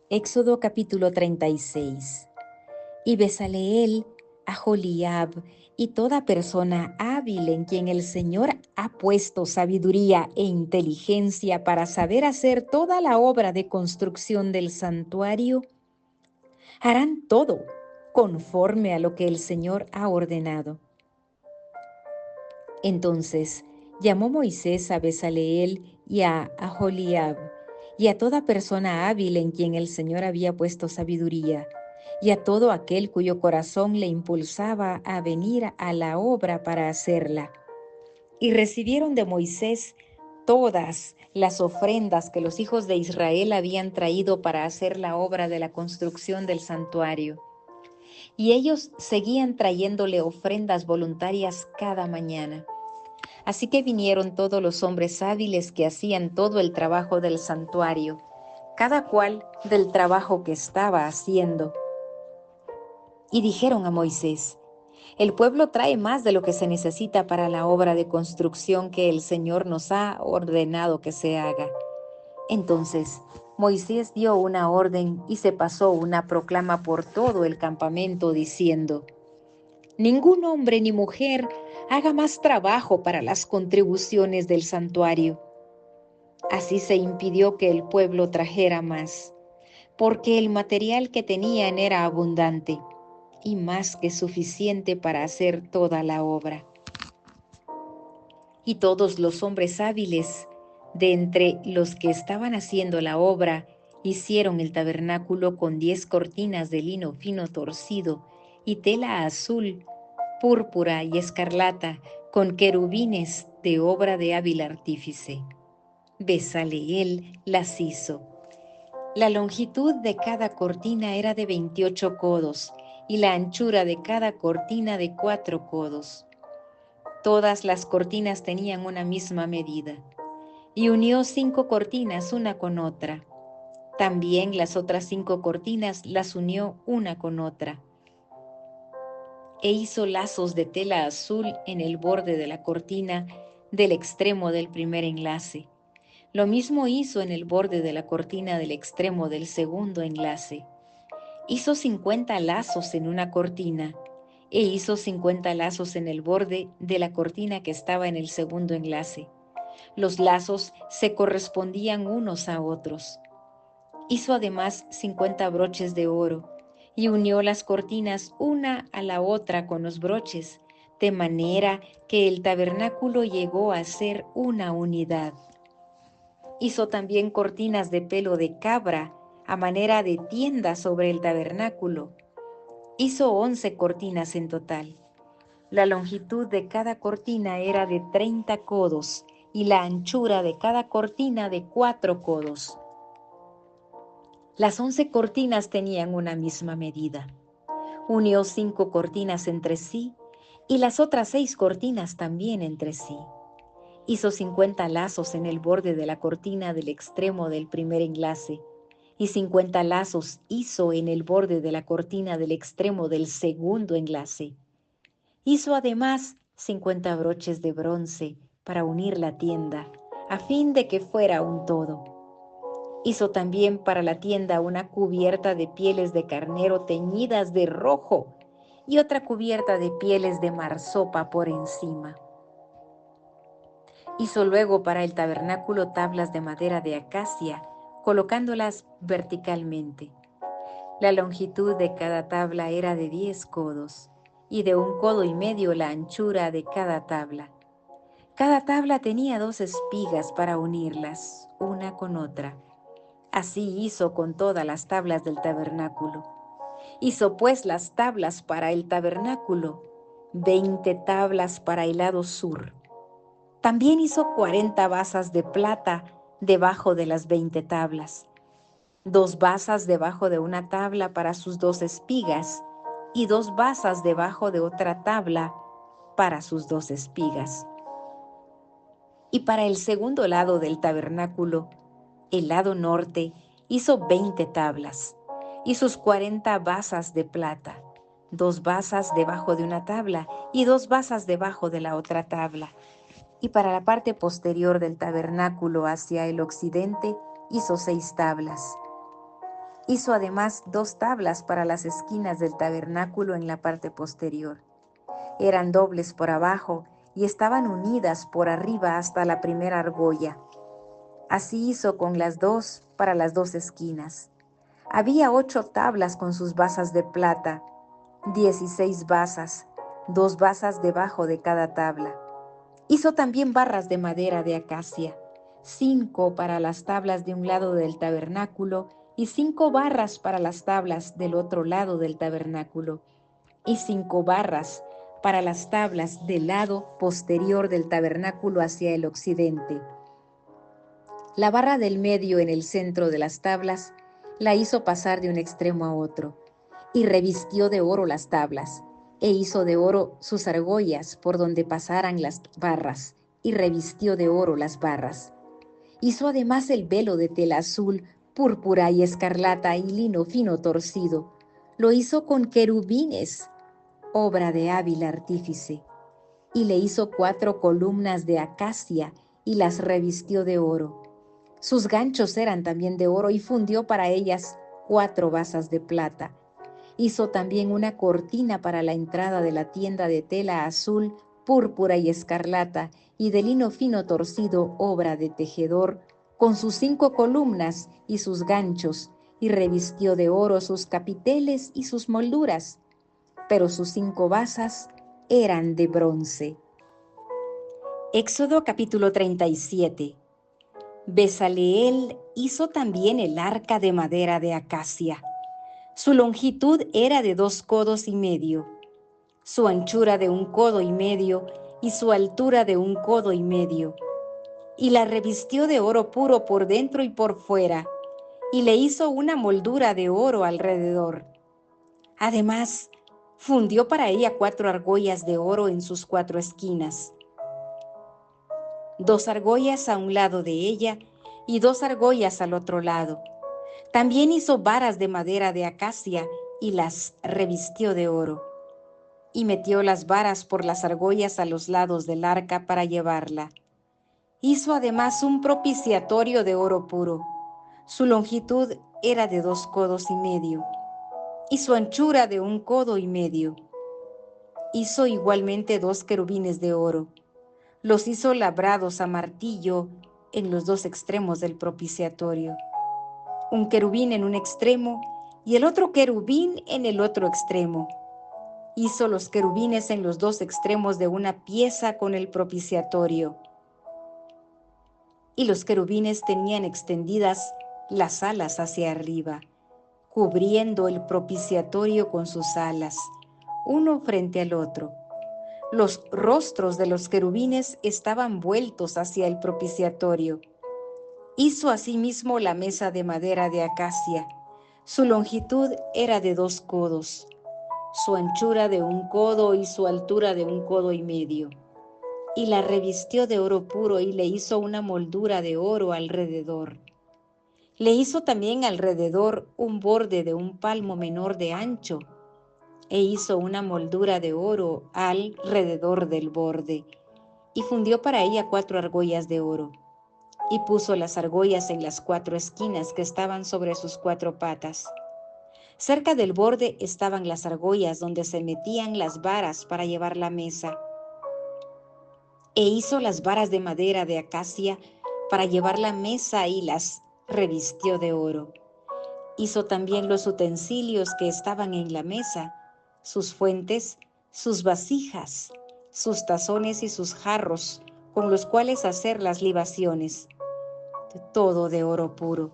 Éxodo capítulo 36. Y Bezaleel, Aholiab y toda persona hábil en quien el Señor ha puesto sabiduría e inteligencia para saber hacer toda la obra de construcción del santuario, harán todo conforme a lo que el Señor ha ordenado. Entonces llamó Moisés a Bezaleel y a Aholiab y a toda persona hábil en quien el Señor había puesto sabiduría, y a todo aquel cuyo corazón le impulsaba a venir a la obra para hacerla. Y recibieron de Moisés todas las ofrendas que los hijos de Israel habían traído para hacer la obra de la construcción del santuario. Y ellos seguían trayéndole ofrendas voluntarias cada mañana. Así que vinieron todos los hombres hábiles que hacían todo el trabajo del santuario, cada cual del trabajo que estaba haciendo. Y dijeron a Moisés: el pueblo trae más de lo que se necesita para la obra de construcción que el Señor nos ha ordenado que se haga. Entonces Moisés dio una orden y se pasó una proclama por todo el campamento diciendo: ningún hombre ni mujer haga más trabajo para las contribuciones del santuario. Así se impidió que el pueblo trajera más, porque el material que tenían era abundante y más que suficiente para hacer toda la obra. Y todos los hombres hábiles de entre los que estaban haciendo la obra hicieron el tabernáculo con 10 cortinas de lino fino torcido y tela azul, púrpura y escarlata, con querubines de obra de hábil artífice. Bezaleel las hizo. La longitud de cada cortina era de 28 codos y la anchura de cada cortina de 4 codos. Todas las cortinas tenían una misma medida, y unió 5 cortinas una con otra. También las otras 5 cortinas las unió una con otra. E hizo lazos de tela azul en el borde de la cortina del extremo del primer enlace. Lo mismo hizo en el borde de la cortina del extremo del segundo enlace. Hizo 50 lazos en una cortina, e hizo 50 lazos en el borde de la cortina que estaba en el segundo enlace. Los lazos se correspondían unos a otros. Hizo además 50 broches de oro, y unió las cortinas una a la otra con los broches, de manera que el tabernáculo llegó a ser una unidad. Hizo también cortinas de pelo de cabra, a manera de tienda sobre el tabernáculo. Hizo 11 cortinas en total. La longitud de cada cortina era de 30 codos y la anchura de cada cortina de 4 codos. Las 11 cortinas tenían una misma medida. Unió 5 cortinas entre sí y las otras 6 cortinas también entre sí. Hizo 50 lazos en el borde de la cortina del extremo del primer enlace, y 50 lazos hizo en el borde de la cortina del extremo del segundo enlace. Hizo además 50 broches de bronce para unir la tienda, a fin de que fuera un todo. Hizo también para la tienda una cubierta de pieles de carnero teñidas de rojo y otra cubierta de pieles de marsopa por encima. Hizo luego para el tabernáculo tablas de madera de acacia, colocándolas verticalmente. La longitud de cada tabla era de 10 codos, y de 1,5 codos la anchura de cada tabla. Cada tabla tenía 2 espigas para unirlas, una con otra. Así hizo con todas las tablas del tabernáculo. Hizo pues las tablas para el tabernáculo, 20 tablas para el lado sur. También hizo 40 basas de plata debajo de las 20 tablas, 2 basas debajo de una tabla para sus 2 espigas, y 2 basas debajo de otra tabla para sus 2 espigas. Y para el segundo lado del tabernáculo, el lado norte, hizo 20 tablas, y sus 40 basas de plata, 2 basas debajo de una tabla, y 2 basas debajo de la otra tabla. Y para la parte posterior del tabernáculo hacia el occidente hizo 6 tablas. Hizo además 2 tablas para las esquinas del tabernáculo en la parte posterior. Eran dobles por abajo y estaban unidas por arriba hasta la primera argolla. Así hizo con las 2 para las 2 esquinas. Había 8 tablas con sus basas de plata, 16 basas, 2 basas debajo de cada tabla. Hizo también barras de madera de acacia, 5 para las tablas de un lado del tabernáculo y 5 barras para las tablas del otro lado del tabernáculo, y 5 barras para las tablas del lado posterior del tabernáculo hacia el occidente. La barra del medio en el centro de las tablas la hizo pasar de un extremo a otro, y revistió de oro las tablas, e hizo de oro sus argollas por donde pasaran las barras, y revistió de oro las barras. Hizo además el velo de tela azul, púrpura y escarlata y lino fino torcido. Lo hizo con querubines, obra de hábil artífice, y le hizo 4 columnas de acacia y las revistió de oro. Sus ganchos eran también de oro y fundió para ellas 4 basas de plata. Hizo también una cortina para la entrada de la tienda de tela azul, púrpura y escarlata y de lino fino torcido, obra de tejedor, con sus 5 columnas y sus ganchos, y revistió de oro sus capiteles y sus molduras, pero sus 5 basas eran de bronce. Éxodo capítulo 37. Bezaleel hizo también el arca de madera de acacia. Su longitud era de 2 codos y medio, su anchura de 1 codo y medio y su altura de 1 codo y medio. Y la revistió de oro puro por dentro y por fuera, y le hizo una moldura de oro alrededor. Además, fundió para ella 4 argollas de oro en sus 4 esquinas, 2 argollas a un lado de ella y 2 argollas al otro lado. También hizo varas de madera de acacia y las revistió de oro. Y metió las varas por las argollas a los lados del arca para llevarla. Hizo además un propiciatorio de oro puro. Su longitud era de 2 codos y medio, y su anchura de 1 codo y medio. Hizo igualmente 2 querubines de oro. Los hizo labrados a martillo en los 2 extremos del propiciatorio. Un querubín en un extremo y el otro querubín en el otro extremo. Hizo los querubines en los 2 extremos de una pieza con el propiciatorio. Y los querubines tenían extendidas las alas hacia arriba, cubriendo el propiciatorio con sus alas, uno frente al otro. Los rostros de los querubines estaban vueltos hacia el propiciatorio. Hizo asimismo la mesa de madera de acacia. Su longitud era de 2 codos, su anchura de 1 codo y su altura de 1 codo y medio. Y la revistió de oro puro y le hizo una moldura de oro alrededor. Le hizo también alrededor un borde de 1 palmo menor de ancho, e hizo una moldura de oro alrededor del borde, y fundió para ella 4 argollas de oro, y puso las argollas en las 4 esquinas que estaban sobre sus 4 patas. Cerca del borde estaban las argollas donde se metían las varas para llevar la mesa. E hizo las varas de madera de acacia para llevar la mesa y las revistió de oro. Hizo también los utensilios que estaban en la mesa, sus fuentes, sus vasijas, sus tazones y sus jarros, con los cuales hacer las libaciones, todo de oro puro.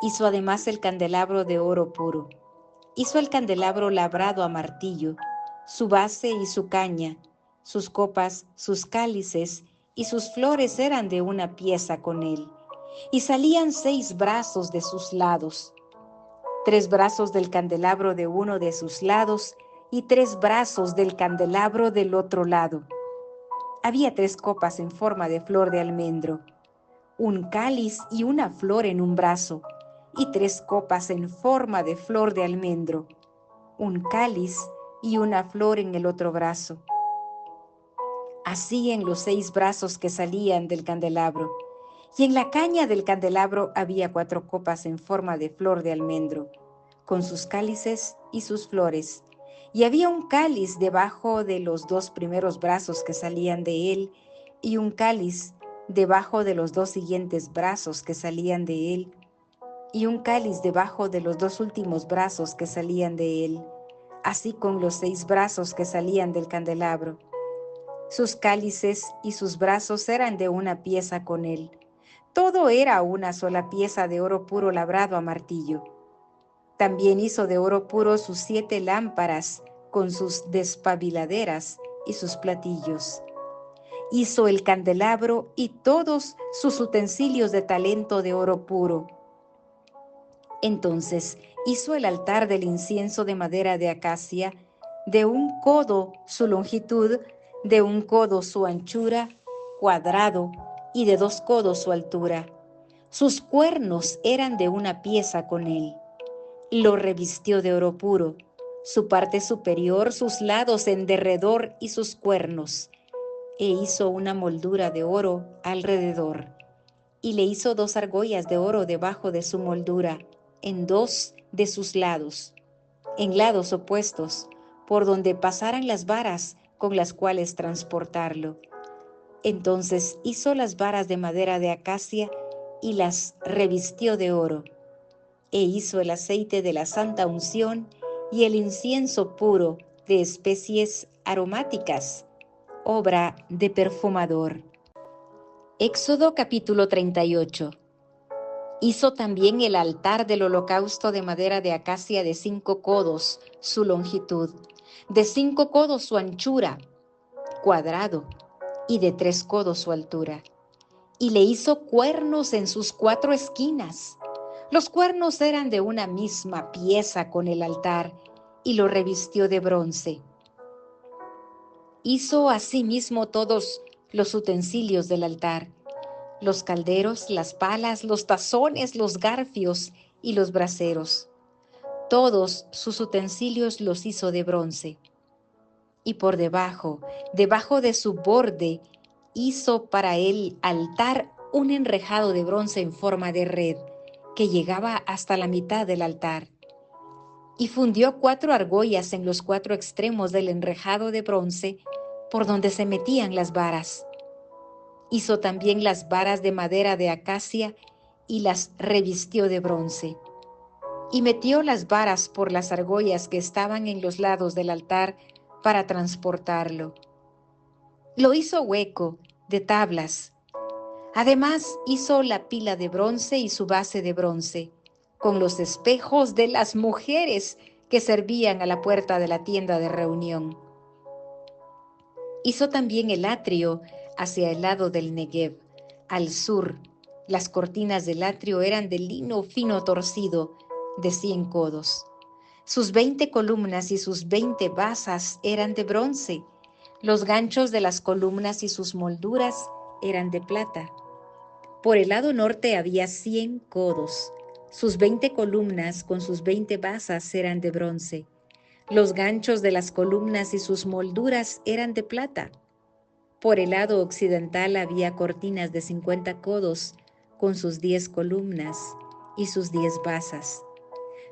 Hizo además el candelabro de oro puro. Hizo el candelabro labrado a martillo, su base y su caña, sus copas, sus cálices y sus flores eran de una pieza con él. Y salían 6 brazos de sus lados, 3 brazos del candelabro de uno de sus lados y 3 brazos del candelabro del otro lado. Había 3 copas en forma de flor de almendro, un cáliz y una flor en un brazo, y 3 copas en forma de flor de almendro, un cáliz y una flor en el otro brazo. Así en los 6 brazos que salían del candelabro, Y en la caña del candelabro había 4 copas en forma de flor de almendro, con sus cálices y sus flores. Y había un cáliz debajo de los 2 primeros brazos que salían de él, y un cáliz debajo de los 2 siguientes brazos que salían de él, y un cáliz debajo de los 2 últimos brazos que salían de él, así con los 6 brazos que salían del candelabro. Sus cálices y sus brazos eran de una pieza con él. Todo era una sola pieza de oro puro labrado a martillo. También hizo de oro puro sus 7 lámparas con sus despabiladeras y sus platillos. Hizo el candelabro y todos sus utensilios de talento de oro puro. Entonces hizo el altar del incienso de madera de acacia, de 1 codo su longitud, de 1 codo su anchura, cuadrado, y de 2 codos su altura. Sus cuernos eran de una pieza con él. Lo revistió de oro puro, su parte superior, sus lados en derredor y sus cuernos, e hizo una moldura de oro alrededor. Y le hizo 2 argollas de oro debajo de su moldura, en 2 de sus lados, en lados opuestos, por donde pasaran las varas con las cuales transportarlo. Entonces hizo las varas de madera de acacia y las revistió de oro, e hizo el aceite de la santa unción y el incienso puro de especies aromáticas, obra de perfumador. Éxodo capítulo 38. Hizo también el altar del holocausto de madera de acacia de 5 codos su longitud, de 5 codos su anchura, cuadrado, y de 3 codos su altura. Y le hizo cuernos en sus 4 esquinas. Los cuernos eran de una misma pieza con el altar, y lo revistió de bronce. Hizo asimismo todos los utensilios del altar: los calderos, las palas, los tazones, los garfios y los braseros. Todos sus utensilios los hizo de bronce. Y por debajo de su borde, hizo para el altar un enrejado de bronce en forma de red, que llegaba hasta la mitad del altar. Y fundió 4 argollas en los 4 extremos del enrejado de bronce, por donde se metían las varas. Hizo también las varas de madera de acacia y las revistió de bronce. Y metió las varas por las argollas que estaban en los lados del altar para transportarlo. Lo hizo hueco de tablas. Además hizo la pila de bronce y su base de bronce, con los espejos de las mujeres que servían a la puerta de la tienda de reunión. Hizo también el atrio hacia el lado del Negev, al sur. Las cortinas del atrio eran de lino fino torcido, de 100 codos. Sus 20 columnas y sus 20 basas eran de bronce. Los ganchos de las columnas y sus molduras eran de plata. Por el lado norte había 100 codos. Sus 20 columnas con sus 20 basas eran de bronce. Los ganchos de las columnas y sus molduras eran de plata. Por el lado occidental había cortinas de 50 codos con sus 10 columnas y sus 10 basas.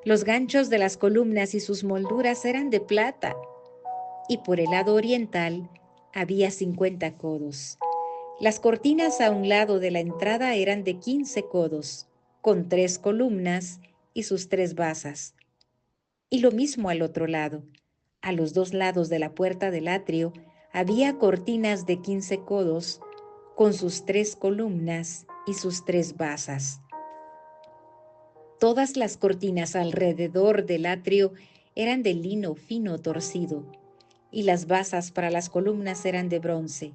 Los ganchos de las columnas y sus molduras eran de plata. Y por el lado oriental había 50 codos. Las cortinas a un lado de la entrada eran de 15 codos, con 3 columnas y sus 3 basas. Y lo mismo al otro lado. A los 2 lados de la puerta del atrio había cortinas de 15 codos, con sus 3 columnas y sus 3 basas. Todas las cortinas alrededor del atrio eran de lino fino torcido, y las basas para las columnas eran de bronce.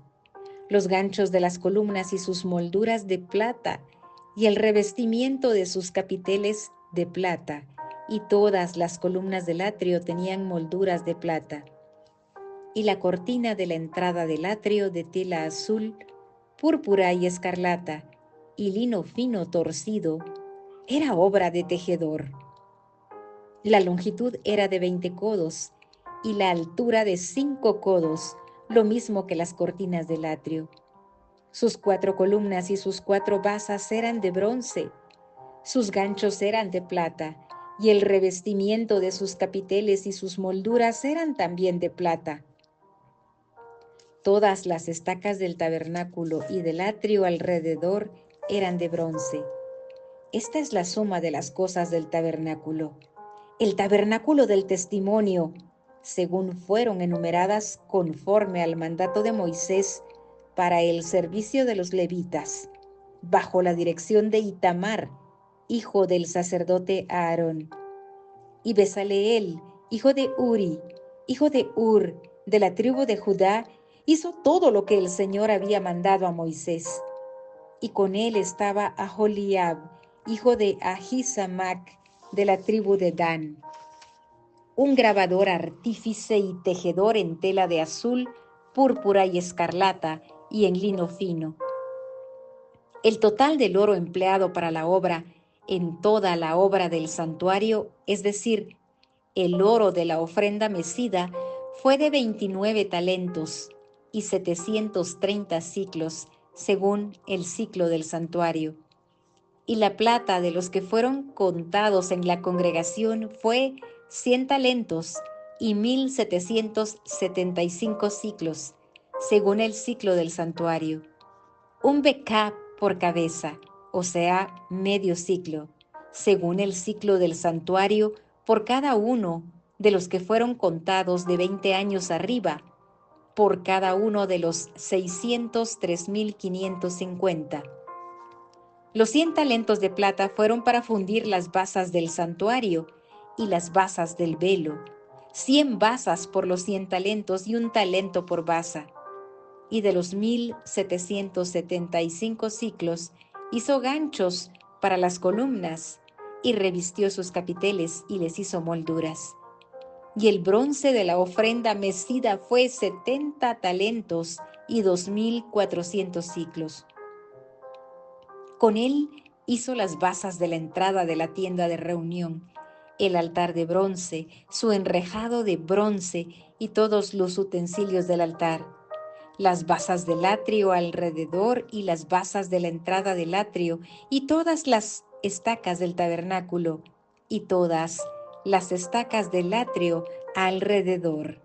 Los ganchos de las columnas y sus molduras de plata, y el revestimiento de sus capiteles de plata, y todas las columnas del atrio tenían molduras de plata. Y la cortina de la entrada del atrio de tela azul, púrpura y escarlata, y lino fino torcido, era obra de tejedor. La longitud era de 20 codos, y la altura de 5 codos, lo mismo que las cortinas del atrio. Sus 4 columnas y sus 4 basas eran de bronce, sus ganchos eran de plata, y el revestimiento de sus capiteles y sus molduras eran también de plata. Todas las estacas del tabernáculo y del atrio alrededor eran de bronce. Esta es la suma de las cosas del tabernáculo. El tabernáculo del testimonio, según fueron enumeradas conforme al mandato de Moisés para el servicio de los levitas, bajo la dirección de Itamar, hijo del sacerdote Aarón, y Besaleel, hijo de Uri, hijo de Ur, de la tribu de Judá, hizo todo lo que el Señor había mandado a Moisés. Y con él estaba Aholiab, hijo de Ahisamac, de la tribu de Dan, un grabador, artífice y tejedor en tela de azul, púrpura y escarlata, y en lino fino. El total del oro empleado para la obra, en toda la obra del santuario, es decir, el oro de la ofrenda mecida, fue de 29 talentos y 730 siclos, según el ciclo del santuario. Y la plata de los que fueron contados en la congregación fue 100 talentos y 1775 siclos, según el ciclo del santuario. Un becá por cabeza, o sea, medio ciclo, según el ciclo del santuario, por cada uno de los que fueron contados de 20 años arriba, por cada uno de los 603,550. Los 100 talentos de plata fueron para fundir las basas del santuario y las basas del velo, 100 basas por los 100 talentos y 1 talento por basa. Y de los 1775 ciclos hizo ganchos para las columnas y revistió sus capiteles y les hizo molduras. Y el bronce de la ofrenda mecida fue 70 talentos y 2,400 ciclos. Con él hizo las basas de la entrada de la tienda de reunión, el altar de bronce, su enrejado de bronce y todos los utensilios del altar, las basas del atrio alrededor y las basas de la entrada del atrio y todas las estacas del tabernáculo y todas las estacas del atrio alrededor.